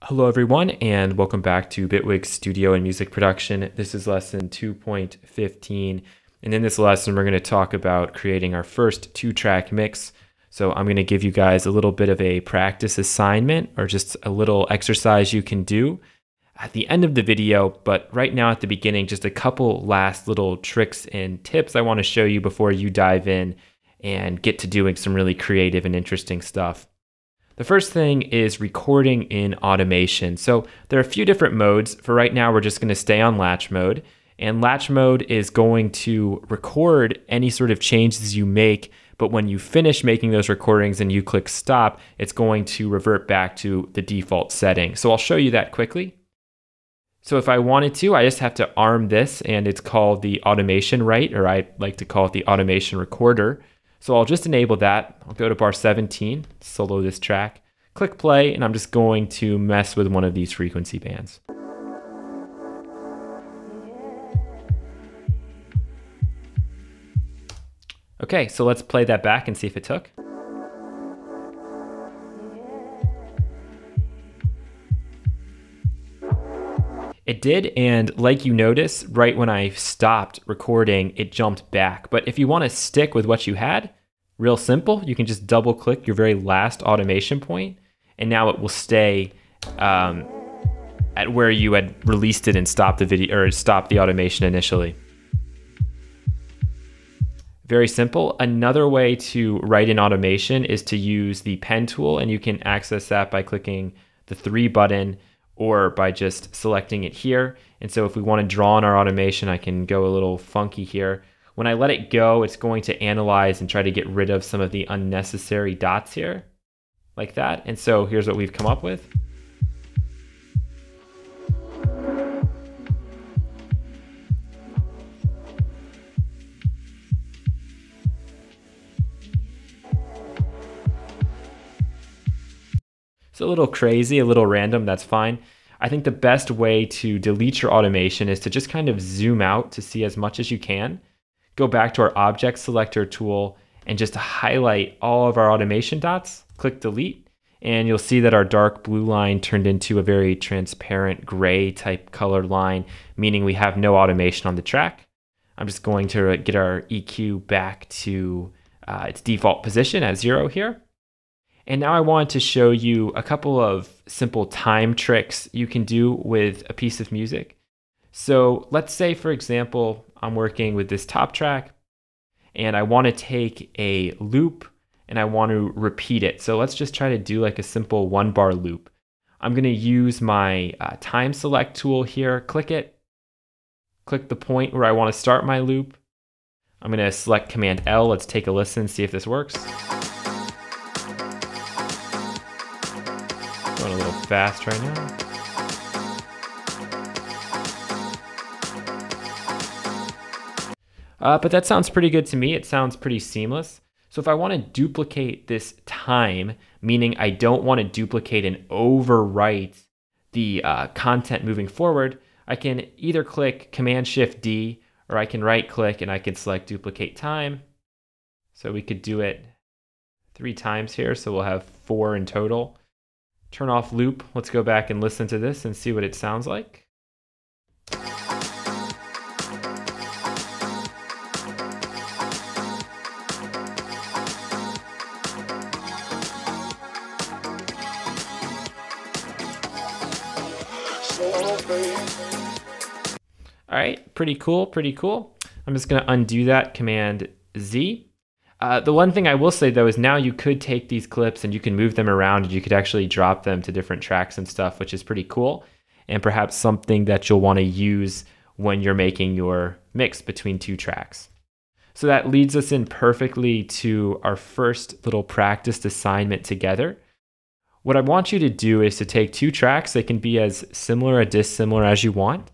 Hello everyone and welcome back to Bitwig Studio and Music Production. This is lesson 2.15 and in this lesson we're going to talk about creating our first two-track mix. So I'm going to give you guys a little bit of a practice assignment or just a little exercise you can do at the end of the video, but right now at the beginning just a couple last little tricks and tips I want to show you before you dive in and get to doing some really creative and interesting stuff. The first thing is recording in automation. So there are a few different modes. For right now, we're just going to stay on latch mode. And latch mode is going to record any sort of changes you make, but when you finish making those recordings and you click stop, it's going to revert back to the default setting. So I'll show you that quickly. So if I wanted to, I just have to arm this, and it's called the automation write, or I like to call it the automation recorder. So I'll just enable that. I'll go to bar 17, solo this track, click play, and I'm just going to mess with one of these frequency bands. Okay, so let's play that back and see if it took. It did, and like you notice, right when I stopped recording, it jumped back. But if you want to stick with what you had, real simple, you can just double click your very last automation point, and now it will stay at where you had released it and stopped the video or stopped the automation initially. Very simple. Another way to write in automation is to use the pen tool, and you can access that by clicking the 3 button or by just selecting it here. And so if we want to draw in our automation, I can go a little funky here. When I let it go, it's going to analyze and try to get rid of some of the unnecessary dots here, like that. And so here's what we've come up with. It's a little crazy, a little random, that's fine. I think the best way to delete your automation is to just kind of zoom out to see as much as you can. Go back to our object selector tool and just highlight all of our automation dots, click delete, and you'll see that our dark blue line turned into a very transparent gray type colored line, meaning we have no automation on the track. I'm just going to get our EQ back to its default position at 0 here. And now I want to show you a couple of simple time tricks you can do with a piece of music. So let's say, for example, I'm working with this top track and I want to take a loop and I want to repeat it. So let's just try to do like a simple 1-bar loop. I'm going to use my time select tool here, click it, click the point where I want to start my loop. I'm going to select Command L. Let's take a listen, see if this works. Going a little fast right now. But that sounds pretty good to me. It sounds pretty seamless. So if I want to duplicate this time, meaning I don't want to duplicate and overwrite the content moving forward, I can either click Command-Shift-D or I can right-click and I can select Duplicate Time. So we could do it 3 times here, so we'll have 4 in total. Turn off loop. Let's go back and listen to this and see what it sounds like. All right, pretty cool, pretty cool. I'm just gonna undo that, Command Z. The one thing I will say though is now you could take these clips and you can move them around and you could actually drop them to different tracks and stuff, which is pretty cool, and perhaps something that you'll want to use when you're making your mix between 2 tracks. So that leads us in perfectly to our first little practice assignment together. What I want you to do is to take 2 tracks. They can be as similar or dissimilar as you want,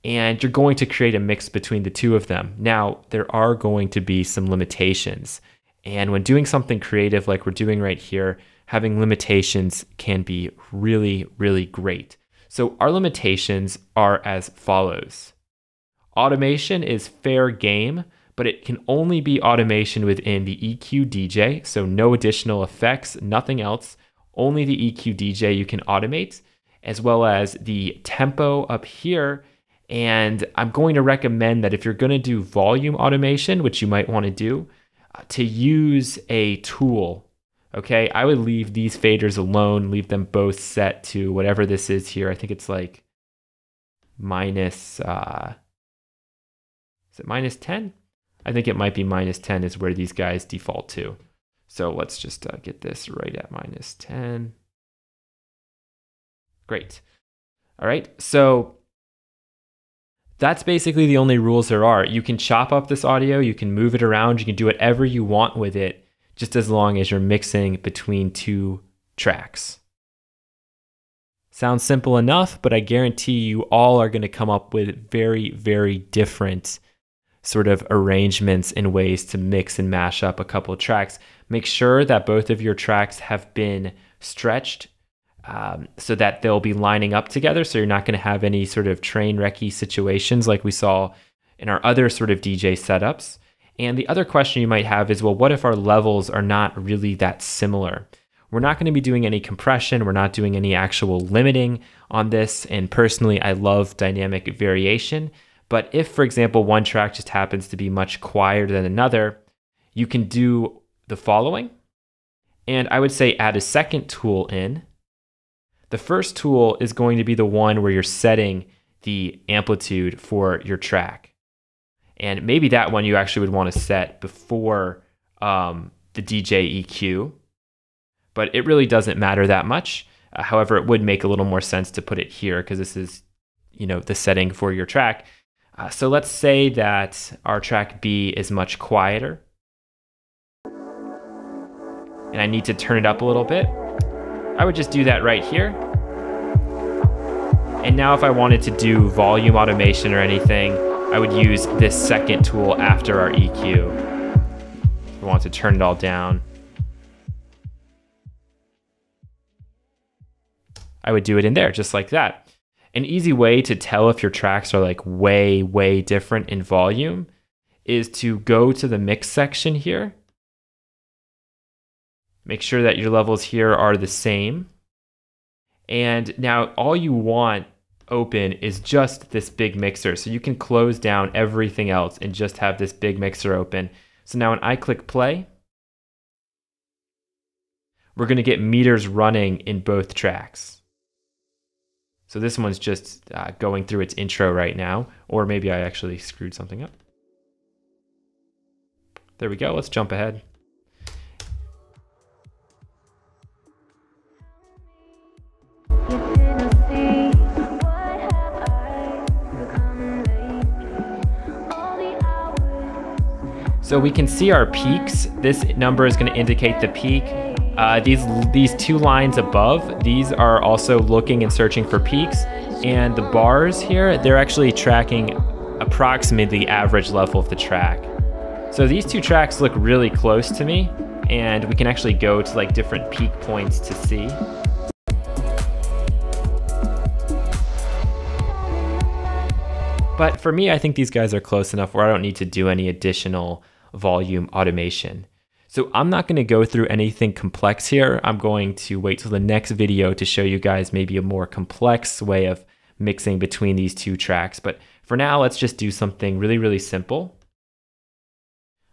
and you're going to create a mix between the 2 of them. Now, there are going to be some limitations, and when doing something creative like we're doing right here, having limitations can be really, really great. So our limitations are as follows. Automation is fair game, but it can only be automation within the EQ DJ, so no additional effects, nothing else, only the EQ DJ you can automate. as well as the tempo up here. And I'm going to recommend that if you're going to do volume automation, which you might want to do, to use a tool. Okay, I would leave these faders alone, leave them both set to whatever this is here. I think it's like minus, is it minus 10? I think it might be minus 10 is where these guys default to. So let's just get this right at minus 10. Great. All right, so that's basically the only rules there are. You can chop up this audio, you can move it around, you can do whatever you want with it, just as long as you're mixing between two tracks. Sounds simple enough, but I guarantee you all are going to come up with very, very different sort of arrangements and ways to mix and mash up a couple of tracks. Make sure that both of your tracks have been stretched so that they'll be lining up together, so you're not going to have any sort of train wrecky situations like we saw in our other sort of DJ setups. And the other question you might have is, well, what if our levels are not really that similar? We're not going to be doing any compression. We're not doing any actual limiting on this. And personally, I love dynamic variation. But if, for example, one track just happens to be much quieter than another, you can do the following. And I would say add a second tool in. The first tool is going to be the one where you're setting the amplitude for your track. And maybe that one you actually would want to set before the DJ EQ, but it really doesn't matter that much. However, it would make a little more sense to put it here because this is, the setting for your track. So let's say that our track B is much quieter, and I need to turn it up a little bit. I would just do that right here. And now if I wanted to do volume automation or anything, I would use this second tool after our EQ. If I want to turn it all down, I would do it in there just like that. An easy way to tell if your tracks are like way, way different in volume is to go to the mix section here. Make sure that your levels here are the same. And now all you want open is just this big mixer. So you can close down everything else and just have this big mixer open. So now when I click play, we're going to get meters running in both tracks. So this one's just going through its intro right now, or maybe I actually screwed something up. There we go. Let's jump ahead. So we can see our peaks. This number is going to indicate the peak. These two lines above, these are also looking and searching for peaks. And the bars here, they're actually tracking approximately the average level of the track. So these two tracks look really close to me, and we can actually go to like different peak points to see. But for me, I think these guys are close enough where I don't need to do any additional volume automation. So I'm not going to go through anything complex here. I'm going to wait till the next video to show you guys maybe a more complex way of mixing between these two tracks. But for now, let's just do something really, really simple.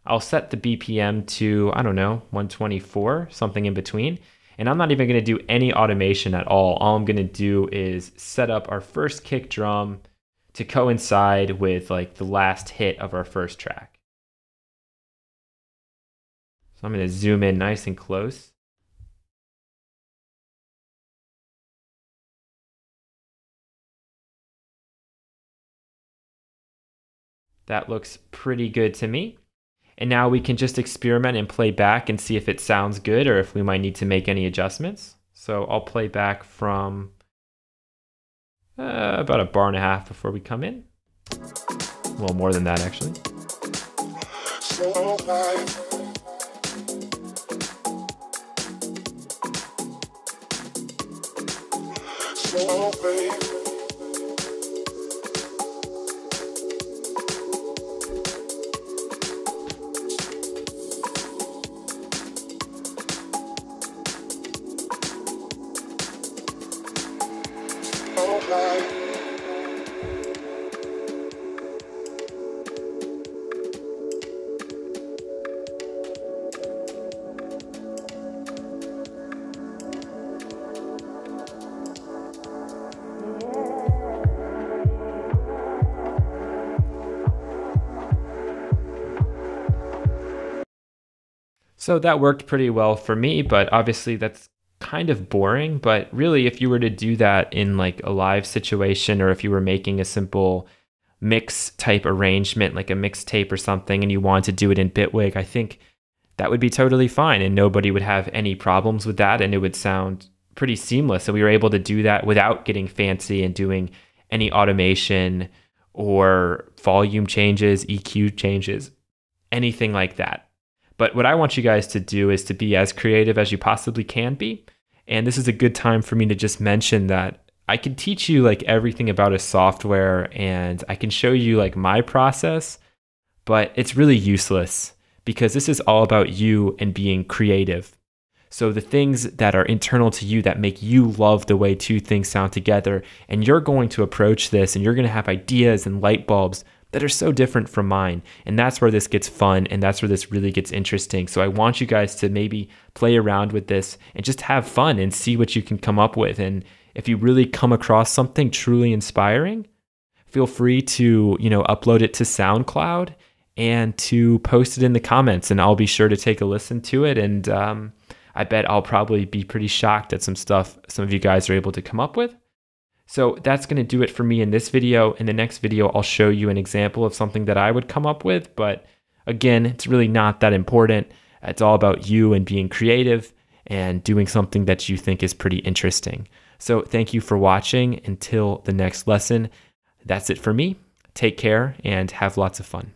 I'll set the BPM to, I don't know, 124, something in between. And I'm not even going to do any automation at all. All I'm going to do is set up our first kick drum to coincide with like the last hit of our first track. So I'm going to zoom in nice and close. That looks pretty good to me. And now we can just experiment and play back and see if it sounds good or if we might need to make any adjustments. So I'll play back from about a bar and a half before we come in. Well, more than that, actually. So that worked pretty well for me, but obviously that's kind of boring. But really, if you were to do that in like a live situation, or if you were making a simple mix type arrangement, like a mixtape or something, and you wanted to do it in Bitwig, I think that would be totally fine and nobody would have any problems with that and it would sound pretty seamless. And we were able to do that without getting fancy and doing any automation or volume changes, EQ changes, anything like that. But what I want you guys to do is to be as creative as you possibly can be. And this is a good time for me to just mention that I can teach you like everything about a software and I can show you like my process, but it's really useless because this is all about you and being creative. So the things that are internal to you that make you love the way two things sound together, and you're going to approach this and you're going to have ideas and light bulbs that are so different from mine. And that's where this gets fun and that's where this really gets interesting. So I want you guys to maybe play around with this and just have fun and see what you can come up with. And if you really come across something truly inspiring, feel free to, upload it to SoundCloud and to post it in the comments, and I'll be sure to take a listen to it. And I bet I'll probably be pretty shocked at some stuff some of you guys are able to come up with. So that's going to do it for me in this video. In the next video, I'll show you an example of something that I would come up with. But again, it's really not that important. It's all about you and being creative and doing something that you think is pretty interesting. So thank you for watching. Until the next lesson, that's it for me. Take care and have lots of fun.